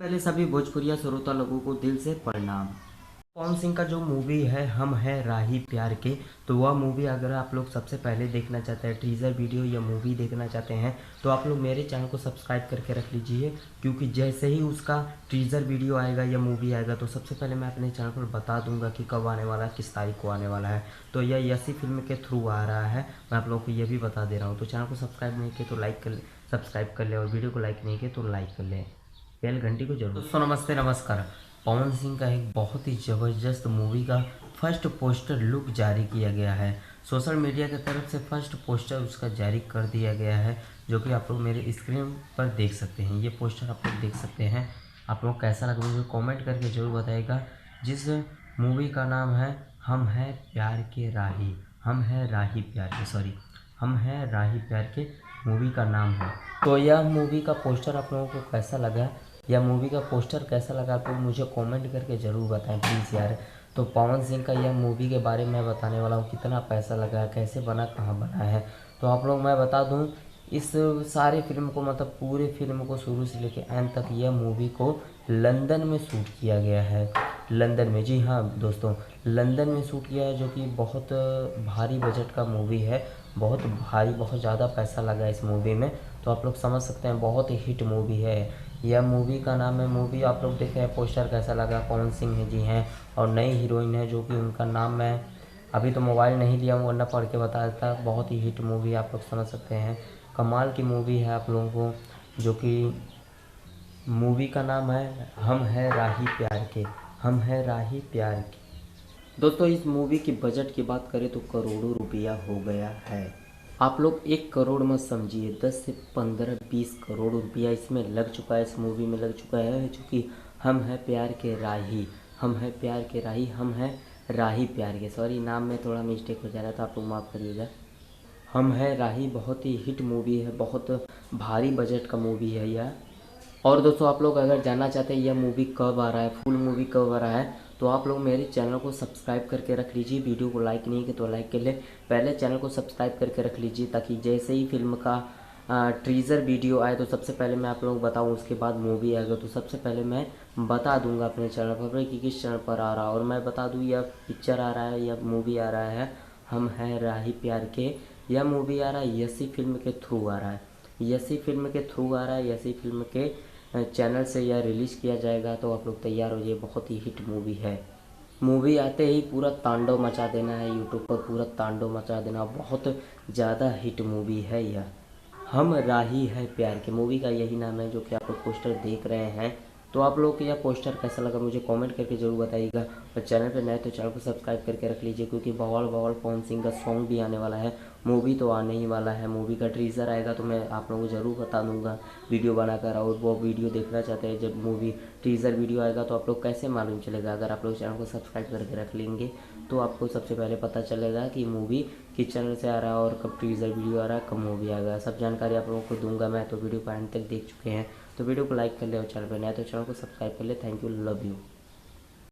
पहले सभी भोजपुरिया श्रोता लोगों को दिल से प्रणाम। पवन सिंह का जो मूवी है हम है राही प्यार के, तो वह मूवी अगर आप लोग सबसे पहले देखना चाहते हैं, टीज़र वीडियो या मूवी देखना चाहते हैं, तो आप लोग मेरे चैनल को सब्सक्राइब करके रख लीजिए। क्योंकि जैसे ही उसका टीज़र वीडियो आएगा या मूवी आएगा तो सबसे पहले मैं अपने चैनल पर बता दूंगा कि कब आने वाला है, किस तारीख को आने वाला है। तो यह यसी फिल्म के थ्रू आ रहा है, मैं आप लोगों को यह भी बता दे रहा हूँ। तो चैनल को सब्सक्राइब नहीं किए तो लाइक कर, सब्सक्राइब कर ले, और वीडियो को लाइक नहीं किए तो लाइक कर ले, बेल घंटी को जरूर। दोस्तों नमस्ते नमस्कार। पवन सिंह का एक बहुत ही ज़बरदस्त मूवी का फर्स्ट पोस्टर लुक जारी किया गया है। सोशल मीडिया की तरफ से फर्स्ट पोस्टर उसका जारी कर दिया गया है, जो कि आप लोग मेरे स्क्रीन पर देख सकते हैं। ये पोस्टर आप लोग देख सकते हैं। आप लोग कैसा लगा मुझे कमेंट करके ज़रूर बताइएगा। जिस मूवी का नाम है हम हैं प्यार के राही, हम हैं राही प्यार के, सॉरी, हम हैं राही प्यार के मूवी का नाम है। तो यह मूवी का पोस्टर आप लोगों को कैसा लगा, या मूवी का पोस्टर कैसा लगा, तो मुझे कमेंट करके ज़रूर बताएं प्लीज़ यार। तो पवन सिंह का यह मूवी के बारे में मैं बताने वाला हूँ, कितना पैसा लगा है, कैसे बना, कहाँ बना है। तो आप लोग मैं बता दूँ, इस सारी फिल्म को मतलब पूरे फिल्म को शुरू से लेकर एंड तक यह मूवी को लंदन में शूट किया गया है। लंदन में, जी हाँ दोस्तों, लंदन में शूट किया है, जो कि बहुत भारी बजट का मूवी है। बहुत भारी, बहुत ज़्यादा पैसा लगा इस मूवी में। तो आप लोग समझ सकते हैं, बहुत ही हिट मूवी है। यह मूवी का नाम है, मूवी आप लोग देखे हैं, पोस्टर कैसा लगा। पवन सिंह है, जी हैं, और नई हीरोइन है जो कि उनका नाम मैं अभी तो मोबाइल नहीं लिया हूँ, वरना पढ़ के बता देता। बहुत ही हिट मूवी आप लोग समझ सकते हैं, कमाल की मूवी है आप लोगों को। जो कि मूवी का नाम है हम है राही प्यार के, हम है राही प्यार के। दोस्तों इस मूवी की बजट की बात करें तो करोड़ों रुपया हो गया है। आप लोग 1 करोड़ मत समझिए, 10 से 15 20 करोड़ रुपया इसमें लग चुका है, इस मूवी में लग चुका है। चूँकि हम है प्यार के राही, हम है प्यार के राही, हम है राही प्यार के, सॉरी नाम में थोड़ा मिस्टेक हो जा रहा था, आप लोग माफ़ करिएगा। हम है राही बहुत ही हिट मूवी है, बहुत भारी बजट का मूवी है यह। और दोस्तों आप लोग अगर जानना चाहते हैं यह मूवी कब आ रहा है, फुल मूवी कब आ रहा है, तो आप लोग मेरे चैनल को सब्सक्राइब करके रख लीजिए। वीडियो को लाइक नहीं किया तो लाइक कर ले, पहले चैनल को सब्सक्राइब करके रख लीजिए, ताकि जैसे ही फिल्म का टीज़र वीडियो आए तो सबसे पहले मैं आप लोगों को बताऊँ। उसके बाद मूवी आएगा तो सबसे पहले मैं बता दूंगा अपने चैनल पर कि किस चैनल पर आ रहा है। और मैं बता दूँ यह पिक्चर आ रहा है, यह मूवी आ रहा है हम हैं राही प्यार के। यह मूवी आ रहा है यसी फिल्म के थ्रू आ रहा है, यसी फिल्म के थ्रू आ रहा है, यसी फिल्म के चैनल से यह रिलीज़ किया जाएगा। तो आप लोग तैयार हो जाइए, बहुत ही हिट मूवी है। मूवी आते ही पूरा तांडव मचा देना है, यूट्यूब पर पूरा तांडव मचा देना, बहुत ज़्यादा हिट मूवी है यह। हम राही है प्यार के, मूवी का यही नाम है, जो कि आप लोग पोस्टर देख रहे हैं। तो आप लोग को यह पोस्टर कैसा लगा मुझे कमेंट करके ज़रूर बताइएगा। और चैनल पर नए तो चैनल को सब्सक्राइब करके रख लीजिए, क्योंकि बवाल बवाल पवन सिंह का सॉन्ग भी आने वाला है, मूवी तो आने ही वाला है। मूवी का टीज़र आएगा तो मैं आप लोगों को ज़रूर बता दूंगा वीडियो बनाकर। और वो वीडियो देखना चाहते हैं, जब मूवी टीज़र वीडियो आएगा तो आप लोग कैसे मालूम चलेगा, अगर आप लोग चैनल को सब्सक्राइब करके रख लेंगे तो आपको सबसे पहले पता चलेगा कि मूवी किस चैनल से आ रहा है और कब टीज़र वीडियो आ रहा है, कब मूवी आ गया। सब जानकारी आप लोगों को दूंगा मैं। तो वीडियो को एंड तक देख चुके हैं तो वीडियो को लाइक कर ले, और चैनल पर नया तो चैनल को सब्सक्राइब कर ले। Thank you, love you.